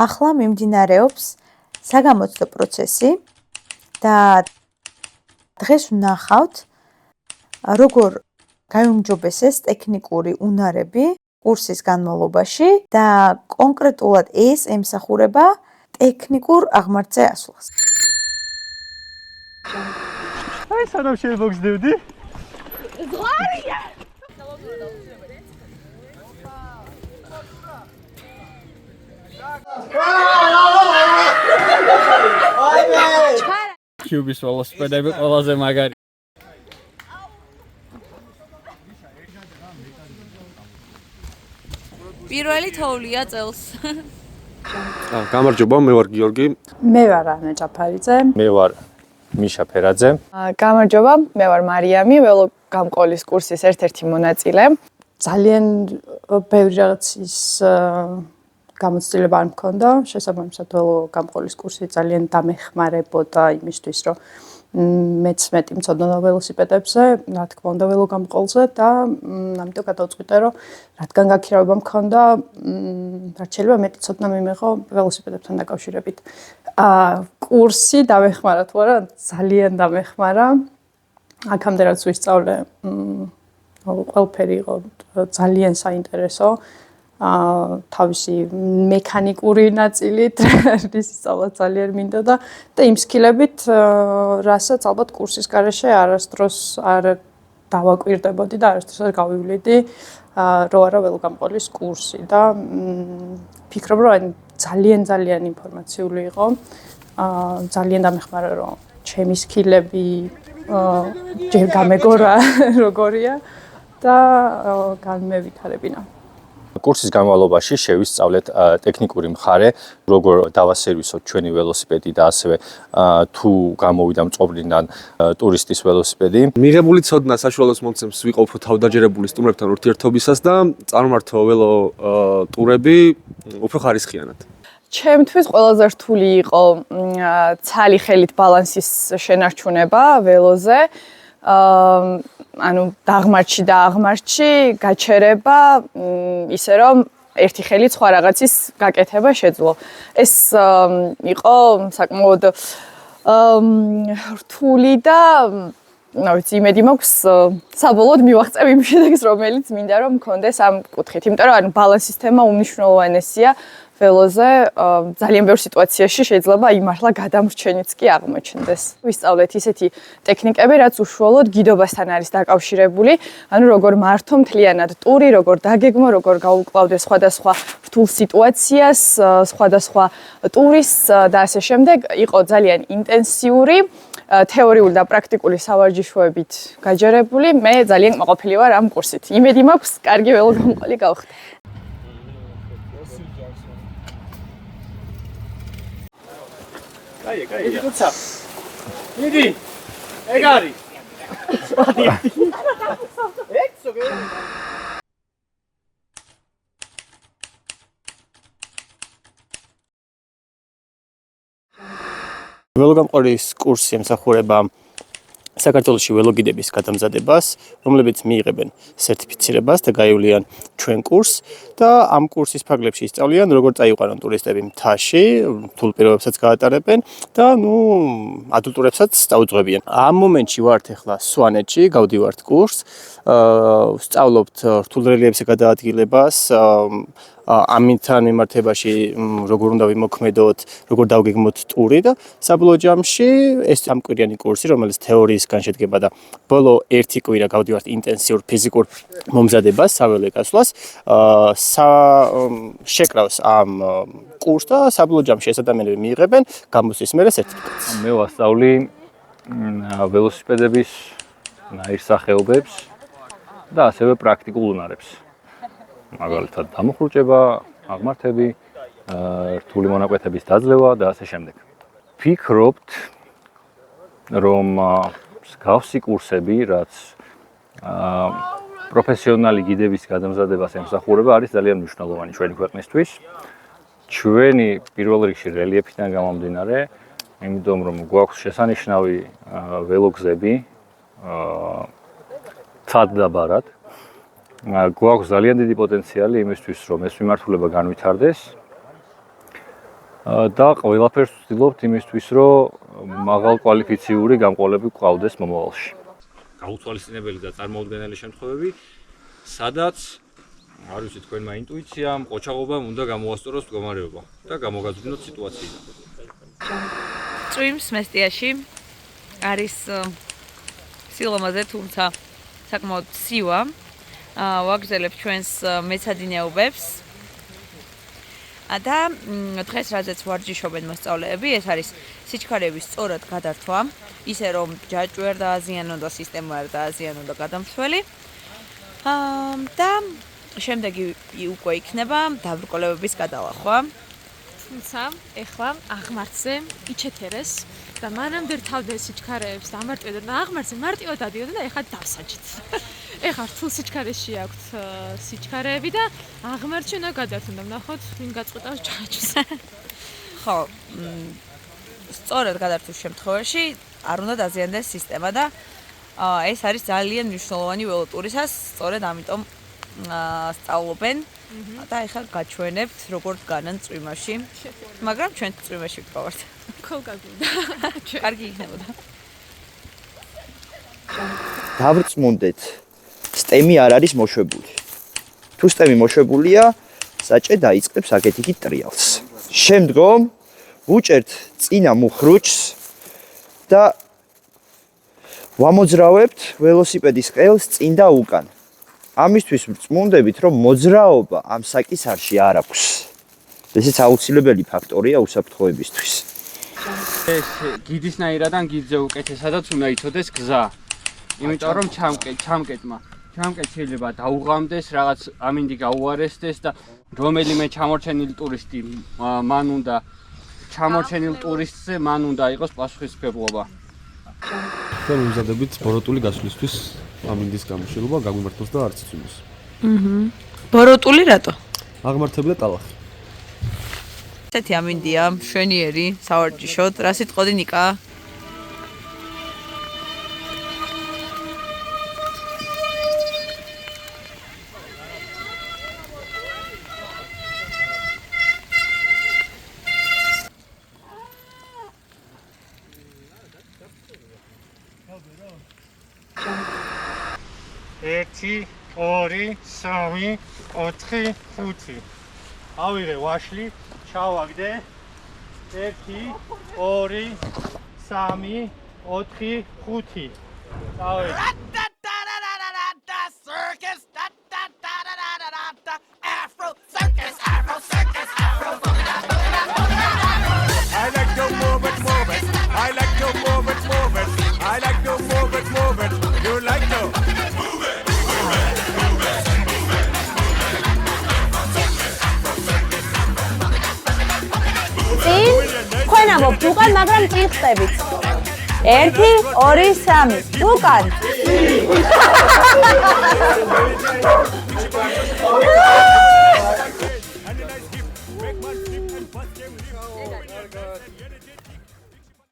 ახლა მიმდინარეობს საგამოცდო პროცესი და დღეს ვნახავთ როგორ გაიუმჯობესეს ტექნიკური უნარები კურსის განმავლობაში და კონკრეტულად ეს ემსახურება ტექნიკურ აღმართზე ასვლას. აი სანამ შევბოგზდები? ზღვარია. კიუბის ველოსიპედები ყველაზე მაგარი. პირველი თოვლია წელს. გამარჯობა, მე ვარ გიორგი. მე ვარ ანა ჯაფარიძე. მე ვარ მიშა ფერაძე. გამარჯობა, მე ვარ მარიამი, ველოგამყოლის კურსის ერთ-ერთი მონაწილე. ძალიან ბევრი რაღაცის გამოცდილება არ მქონდა, შესაბამისად ველოგამყოლის კურსი ძალიან დამეხმარებოდა იმისთვის, რომ მეც მეტი მცოდნოდა ველოსიპედებზე, რა თქმა უნდა ველოგამყოლზე და ამიტომ გადავწყვიტე, რომ რადგან გაქირავება მქონდა, რაც შეიძლება მეტი ცოდნა მიმეღო ველოსიპედებთან დაკავშირებით. კურსი დამეხმარა თუ არა, ძალიან დამეხმარა. აქამდე რაც ვისწავლე, ყველაფერი იყო ძალიან საინტერესო. თავისი მექანიკური ნაწილით რის სწავლა ძალიან მინდოდა და იმ სკილებით, რასაც ალბათ კურსის გარეშე არასდროს არ დავაკვირდებოდი და არასდროს არ გავივლიდი, რო არა ველოგამყოლის კურსი და ფიქრობ, რომ ძალიან ინფორმაციული იყო. ძალიან დამეხმარა, რომ ჩემი სკილები ჯერ გამეგორა როგორია და განმევითარებინა. კურსის განმავლობაში შევისწავლეთ ტექნიკური მხარე, როგორ დავასერვისოთ ჩვენი ველოსიპედი და ასევე თუ გამოვიდა მწყობრიდან ტურისტის ველოსიპედი. მიღებული ცოდნა საშუალოს მომცემს ვიყოფო თავდაჯერებული სტუმრებთან ურთიერთობისას და წარმართო ველო ტურები უფრო ხარისხიანად. ჩემთვის ყველაზე რთული იყო ცალი ხელით ბალანსის შენარჩუნება ველოზე. ანუ დაღმართში გაჩერება ისე რომ ერთი ხელით სხვა რაღაცის გაკეთება შეძლო. ეს იყო საკმაოდ რთული და რა ვიცი, იმედი მაქვს საბოლოოდ მივაღწევ იმ შედეგს, რომელიც მინდა რომ მქონდეს ამ კუთხით. იმიტომ რომ ბალანსის თემა უმნიშვნელოვანესია ველოზე, ძალიან ბევრ სიტუაციაში შეიძლება იმართლა გადამრჩენიც კი აღმოჩნდეს. ვისწავლეთ ისეთი ტექნიკები, რაც უშუალოდ გიდობასთან არის დაკავშირებული, ანუ როგორ მართო მთლიანად ტური, როგორ დაგეგმო, როგორ გაუკლავდე სხვადასხვა რთულ სიტუაციას, სხვადასხვა ტურისტს და ასე შემდეგ. იყო ძალიან ინტენსიური, თეორიული და პრაქტიკული სავარჯიშოებით გაჯერებული. მე ძალიან კმაყოფილი ვარ ამ კურსით. იმედი მაქვს, კარგი ველოგამყოლი გავხდე. Idi kutsa. Idi. Egari. Ekso ge. ველოგამყოლის კურსი ემსახურება საქართველოში ველოგიდების გადამზადებას, რომლებიც მიიღებენ სერტიფიცირებას და გაივლიან ჩვენ კურსს და ამ კურსის ფარგლებში ისწავლიან, როგორ წაიყვანონ ტურისტები მთაში, რთულ პირობებსაც გაატარებენ და ადულტურებსაც წაუძღვებიან. ამ მომენტში ვართ ახლა სვანეთში, გავდივართ კურსს, ვსწავლობთ რთულ რელიეფზე გადაადგილებას, ამითთან მიმართებაში როგორ უნდა ვიმოქმედოთ, როგორ დავგეგმოთ ტური და საბოლოო ჯამში ეს სამკვირიანი კურსი, რომელიც თეორიისგან შედგება და ბოლო 1 კვირა გავდივართ ინტენსიურ ფიზიკურ მომზადებას, საველე გასვლას, შეკრავს ამ კურსს და საბოლოო ჯამში ეს ადამიანები მიიღებენ გამოსვლის მერე სერტიფიკატს. მე ვასწავლი ველოსიპედების ნაირსახეობებს და ასევე პრაქტიკულ უნარებს. მაგალითად დამუხრუჭება, აღმართები, რთული მონაკვეთების დაძლევა და ასე შემდეგ. ვფიქრობთ, რომ მსგავსი კურსები, რაც პროფესიონალი გიდების გადამზადებას ემსახურება, არის ძალიან მნიშვნელოვანი ჩვენი ქვეყნისთვის. ჩვენი პირველ რიგში რელიეფიდან გამომდინარე, იმიტომ რომ გვაქვს შესანიშნავი ველოგზები, ცად და ბარად. გვაქვს ძალიან დიდი პოტენციალი იმისთვის, რომ ეს მიმართულება განვითარდეს. და ყველაფერს ვცდილობთ იმისთვის, რომ მაღალკვალიფიციური გამყოლები გვყავდეს მომავალში. გაუცვალისწინებელი და წარმოუდგენელი შემთხვევები, სადაც არ ვიცი თქვენმა ინტუიციამ, ყოჩაღობამ უნდა გამოასწოროს მდგომარეობა და გამოგაძვნოთ სიტუაციიდან. წვიმს მესტიაში არის სილამაზე, თუმცა საკმაოდ სივა. ვაგრძელებ ჩვენს მეცადინეობებს. და დღეს რაზეც ვარჯიშობენ მოსწავლეები, ეს არის სიჩქარეების სწორად გადართვა, ისე რომ ჯაჭვი არ დააზიანონ და სისტემა არ დააზიანონ და გადამცველი. და შემდეგი უკვე იქნება დაბრკოლებების გადალახვა. თუმცა ეხლა აღმართზე იჩეთერეს და მანამდე რთავდნენ სიჩქარეებს და ამარტივდნენ და აღმართზე მარტივად ადიოდნენ და ეხლა დავსაჯეთ. ეხლა რთულ სიჩქარეში აქვთ სიჩქარეები და აღმართში უნდა გადართონ და ვნახოთ ვინ გაწყვეტავს ჯაჭვს. ხო, სწორად გადართვის შემთხვევაში არ უნდა დაზიანდეს სისტემა და ეს არის ძალიან მნიშვნელოვანი ველოტურისას, სწორედ ამიტომ სწავლობენ და ეხლა გაჩვენებთ როგორ დგანან წვიმაში, მაგრამ ჩვენ წვიმაში ვდგავართ. ქოლგაგუნდა. კარგი იქნებოდა. დავრწმუნდეთ, სტემი არ არის მოშვებული. თუ სტემი მოშვებულია, საჭე დაიწყებს აქეთ-იქით ტრიალს. შემდგომ ვუჭერთ წინა მუხრუჭს და ვამოძრავებთ ველოსიპედის ყელს წინ და უკან. ამისთვის ვწმუნდებით, რომ მოძრაობა ამ საკისარში არ აქვს. ესეც აუცილებელი ფაქტორია უსაფრთხოებისთვის. ეს გიდისნაირადან გიძე უკეთესადაც უნდა იცოდეს გზა. იმიტომ რომ ჩამკეტმა შეიძლება დაუღამდეს, რაღაც ამინდი გაუარესდეს და რომელიმე ჩამორჩენილი ტურისტი მან უნდა ჩამორჩენილ ტურისტზე მან უნდა იყოს პასუხისმგებლობა. ჩვენ ვიმზადებით ბოროტული გასვლისთვის ამინდის გამოშვება გაგვიმართოს და არც იწვიმოს. ბოროტული რატო? აღმართებდა ტალახი. ესეთი ამინდია, მშვენიერი, სავარჯიშოდ, რა სიტყოდი ნიკა? ერთი, ორი, სამი, ოთხი, ხუთი. ავიღე ვაშლი, ჩავაგდე. ერთი, ორი, სამი, ოთხი, ხუთი. წავედი. I like to move it, move it. I like to move it, move it. I like to move it, move it. You like to move it, move it, move it, move it. თქვენ ამბობთ უკან, მაგრამ წინ ხტებით. 1 2 3 უკან.